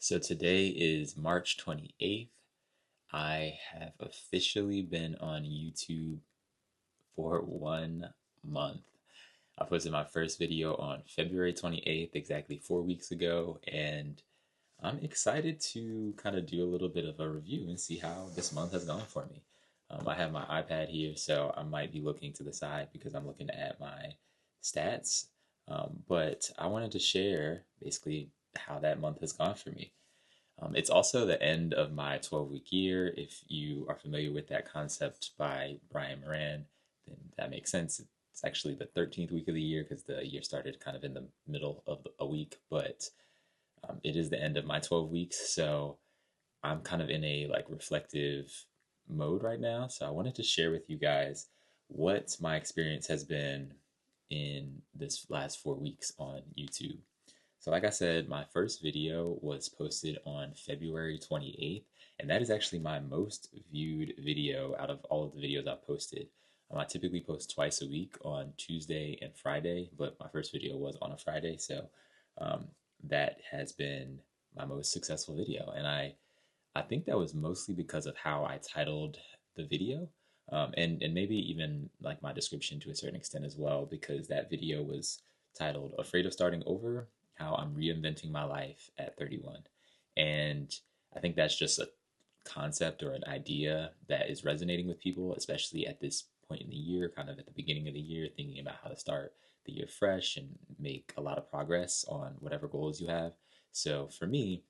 So today is March 28th. I have officially been on YouTube for 1 month. I posted my first video on February 28th, exactly 4 weeks ago, and I'm excited to kind of do a little bit of a review and see how this month has gone for me. I have my iPad here, so I might be looking to the side because I'm looking at my stats. But I wanted to share basically how that month has gone for me. It's also the end of my 12-week year. If you are familiar with that concept by Brian Moran, then that makes sense. It's actually the 13th week of the year because the year started kind of in the middle of a week, but it is the end of my 12 weeks. So I'm kind of in a like reflective mode right now. So I wanted to share with you guys what my experience has been in this last 4 weeks on YouTube. So, like I said, my first video was posted on February 28th, and that is actually my most viewed video out of all of the videos I've posted. I typically post twice a week on Tuesday and Friday, but my first video was on a Friday, so um, that has been my most successful video. And I think that was mostly because of how I titled the video, and maybe even like my description to a certain extent as well, because that video was titled Afraid of Starting Over, How I'm Reinventing My Life at 31. And I think that's just a concept or an idea that is resonating with people, especially at this point in the year, kind of at the beginning of the year, thinking about how to start the year fresh and make a lot of progress on whatever goals you have. So for me,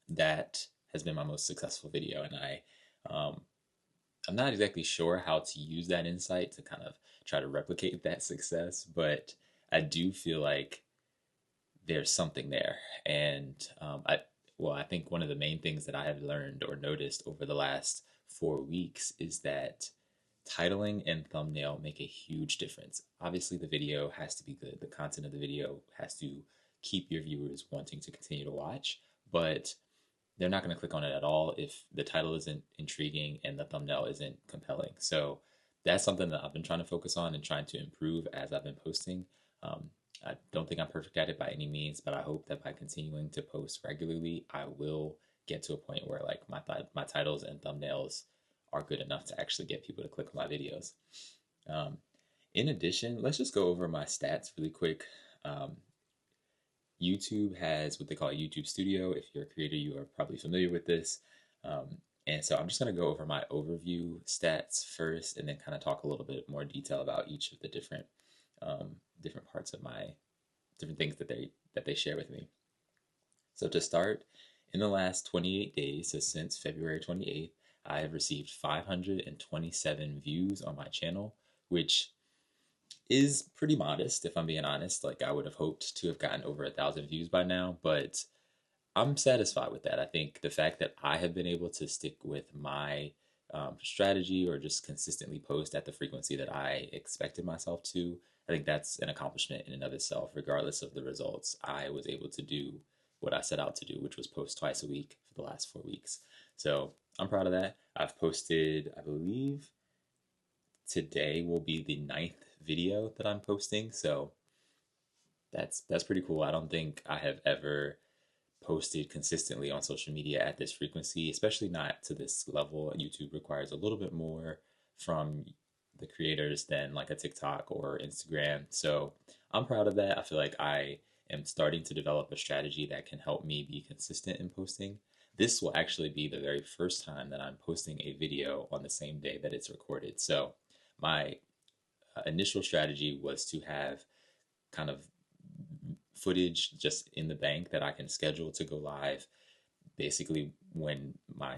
that has been my most successful video, and um, I'm not exactly sure how to use that insight to kind of try to replicate that success, but I do feel like there's something there. And I think one of the main things that I have learned or noticed over the last 4 weeks is that titling and thumbnail make a huge difference. Obviously, the video has to be good. The content of the video has to keep your viewers wanting to continue to watch, but they're not going to click on it at all if the title isn't intriguing and the thumbnail isn't compelling. So that's something that I've been trying to focus on and trying to improve as I've been posting. Um, I don't think I'm perfect at it by any means, but I hope that by continuing to post regularly, I will get to a point where like my titles and thumbnails are good enough to actually get people to click on my videos. Um, in addition, let's just go over my stats really quick. Um, YouTube has what they call YouTube Studio. If you're a creator, you are probably familiar with this. And so I'm just going to go over my overview stats first, and then kind of talk a little bit more detail about each of the different parts of my different things that they share with me. So to start, in the last 28 days, so since February 28th, I have received 527 views on my channel, which is pretty modest, if I'm being honest. Like, I would have hoped to have gotten over 1,000 views by now, but I'm satisfied with that. I think the fact that I have been able to stick with my strategy or just consistently post at the frequency that I expected myself to, I think that's an accomplishment in and of itself, regardless of the results. I was able to do what I set out to do, which was post twice a week for the last 4 weeks. So I'm proud of that. I've posted, I believe, today will be the ninth video that I'm posting. So that's pretty cool. I don't think I have ever posted consistently on social media at this frequency, especially not to this level. YouTube requires a little bit more from the creators than like a TikTok or Instagram. So I'm proud of that. I feel like I am starting to develop a strategy that can help me be consistent in posting. This will actually be the very first time that I'm posting a video on the same day that it's recorded. So my initial strategy was to have kind of footage just in the bank that I can schedule to go live basically when my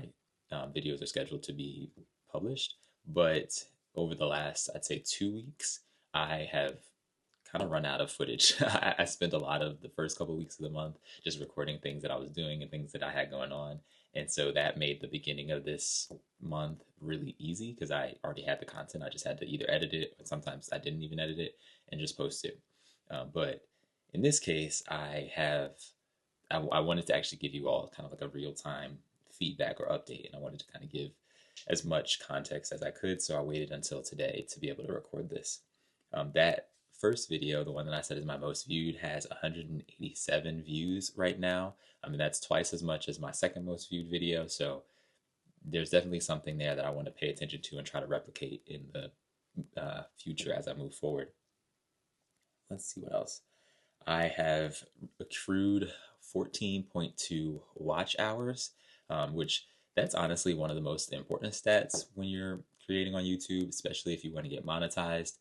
videos are scheduled to be published. But over the last, I'd say, 2 weeks, I have kind of run out of footage. I spent a lot of the first couple of weeks of the month just recording things that I was doing and things that I had going on. And so that made the beginning of this month really easy because I already had the content. I just had to either edit it, or sometimes I didn't even edit it, and just post it. But in this case, I wanted to actually give you all kind of like a real time feedback or update, and I wanted to kind of give as much context as I could. So I waited until today to be able to record this. That first video, the one that I said is my most viewed, has 187 views right now. I mean, that's twice as much as my second most viewed video. So there's definitely something there that I want to pay attention to and try to replicate in the future as I move forward. Let's see what else. I have accrued 14.2 watch hours, which that's honestly one of the most important stats when you're creating on YouTube, especially if you want to get monetized.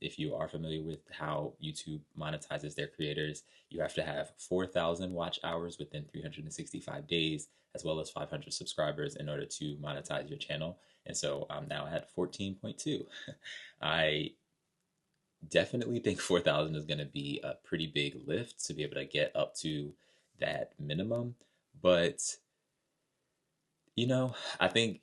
If you are familiar with how YouTube monetizes their creators, you have to have 4,000 watch hours within 365 days, as well as 500 subscribers in order to monetize your channel. And so I'm now at 14.2. I definitely think 4,000 is going to be a pretty big lift to be able to get up to that minimum. But, I think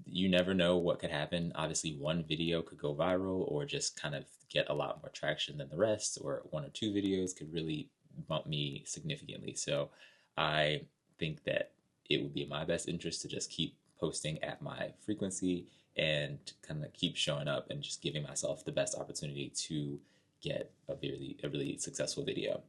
you never know what could happen. Obviously, one video could go viral or just kind of get a lot more traction than the rest, or one or two videos could really bump me significantly. So I think that it would be in my best interest to just keep posting at my frequency and kind of keep showing up and just giving myself the best opportunity to get a really successful video.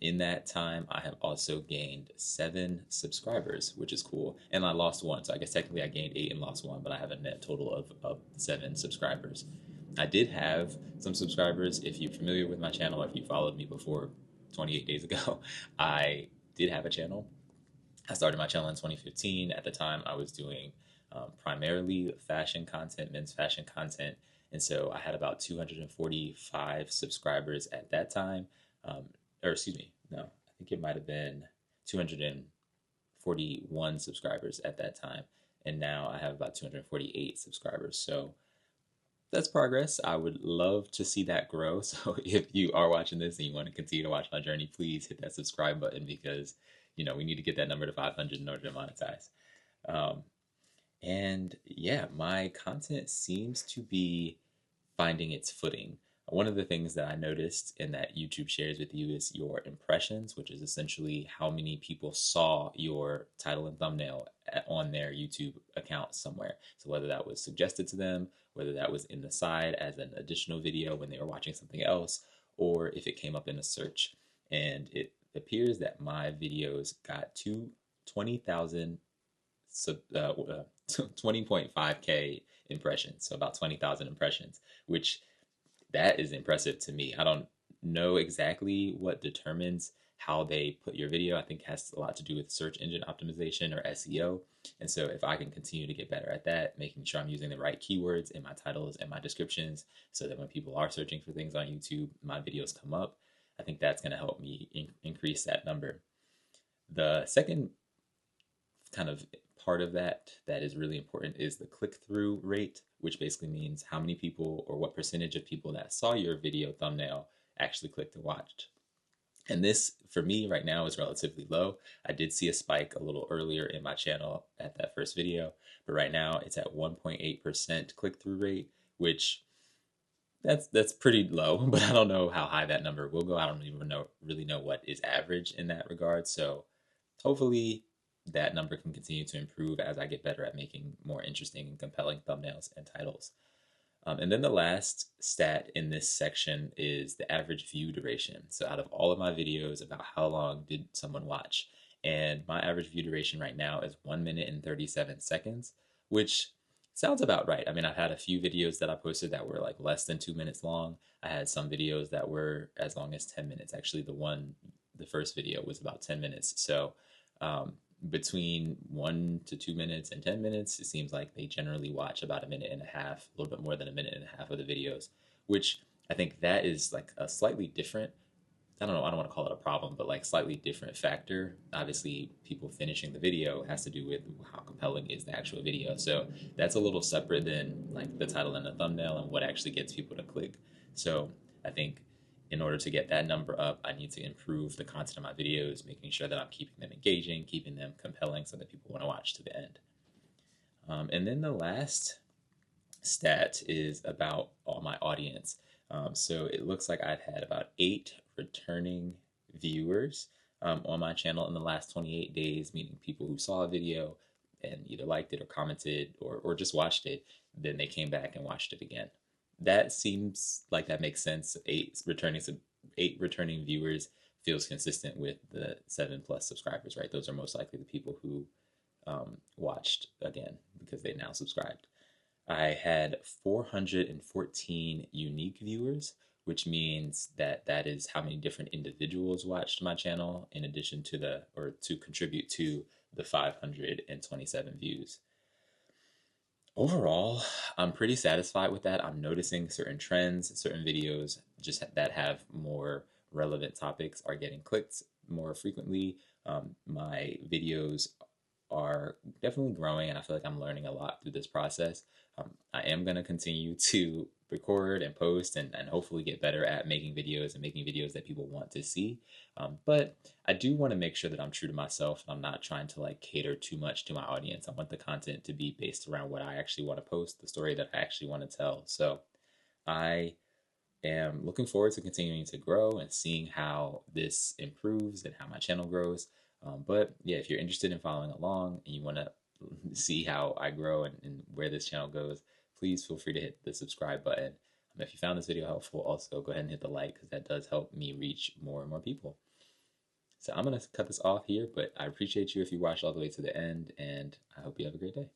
In that time, I have also gained 7 subscribers, which is cool. And I lost 1, so I guess technically I gained 8 and lost 1, but I have a net total of 7 subscribers. I did have some subscribers. If you're familiar with my channel, if you followed me before 28 days ago, I did have a channel. I started my channel in 2015. At the time, I was doing primarily fashion content, men's fashion content, and so I had about 245 subscribers at that time. Or excuse me, no, I think it might have been 241 subscribers at that time, and now I have about 248 subscribers. So that's progress. I would love to see that grow. So if you are watching this and you want to continue to watch my journey, please hit that subscribe button, because we need to get that number to 500 in order to monetize. And yeah, my content seems to be finding its footing. One of the things that I noticed and that YouTube shares with you is your impressions, which is essentially how many people saw your title and thumbnail on their YouTube account somewhere. So whether that was suggested to them, whether that was in the side as an additional video when they were watching something else, or if it came up in a search. And it appears that my videos got to 20,000, 20.5K impressions, so about 20,000 impressions, which that is impressive to me. I don't know exactly what determines how they put your video. I think it has a lot to do with search engine optimization or SEO. And so if I can continue to get better at that, making sure I'm using the right keywords in my titles and my descriptions so that when people are searching for things on YouTube, my videos come up, I think that's going to help me increase that number. The second kind of part of that is really important is the click-through rate, which basically means how many people or what percentage of people that saw your video thumbnail actually clicked and watched. And this, for me, right now is relatively low. I did see a spike a little earlier in my channel at that first video, but right now it's at 1.8% click-through rate, which that's pretty low, but I don't know how high that number will go. I don't even really know what is average in that regard. So hopefully that number can continue to improve as I get better at making more interesting and compelling thumbnails and titles. And then the last stat in this section is the average view duration. So out of all of my videos, about how long did someone watch? And my average view duration right now is 1 minute and 37 seconds, which sounds about right. I mean, I've had a few videos that I posted that were like less than 2 minutes long. I had some videos that were as long as 10 minutes. Actually, the first video was about 10 minutes. So between 1 to 2 minutes and 10 minutes, it seems like they generally watch about 1.5 minutes, a little bit more than 1.5 minutes of the videos, which I think that is like a slightly different, I don't want to call it a problem, but like slightly different factor. Obviously, people finishing the video has to do with how compelling is the actual video. So that's a little separate than like the title and the thumbnail and what actually gets people to click. So I think in order to get that number up, I need to improve the content of my videos, making sure that I'm keeping them engaging, keeping them compelling so that people want to watch to the end. And then the last stat is about all my audience. So it looks like I've had about 8 returning viewers on my channel in the last 28 days, meaning people who saw a video and either liked it or commented or just watched it, then they came back and watched it again. that seems like that makes sense. Eight returning viewers feels consistent with the 7+ subscribers, right? Those are most likely the people who watched again because they now subscribed. I had 414 unique viewers, which means that that is how many different individuals watched my channel in addition to to contribute to the 527 views. Overall, I'm pretty satisfied with that. I'm noticing certain trends, certain videos just that have more relevant topics are getting clicked more frequently. My videos are definitely growing, and I feel like I'm learning a lot through this process. I am going to continue to record and post and hopefully get better at making videos and making videos that people want to see. But I do want to make sure that I'm true to myself. I'm not trying to like cater too much to my audience. I want the content to be based around what I actually want to post, the story that I actually want to tell. So I am looking forward to continuing to grow and seeing how this improves and how my channel grows. But yeah, if you're interested in following along and you want to see how I grow and where this channel goes, please feel free to hit the subscribe button. If you found this video helpful, also go ahead and hit the like because that does help me reach more and more people. So I'm going to cut this off here, but I appreciate you if you watched all the way to the end, and I hope you have a great day.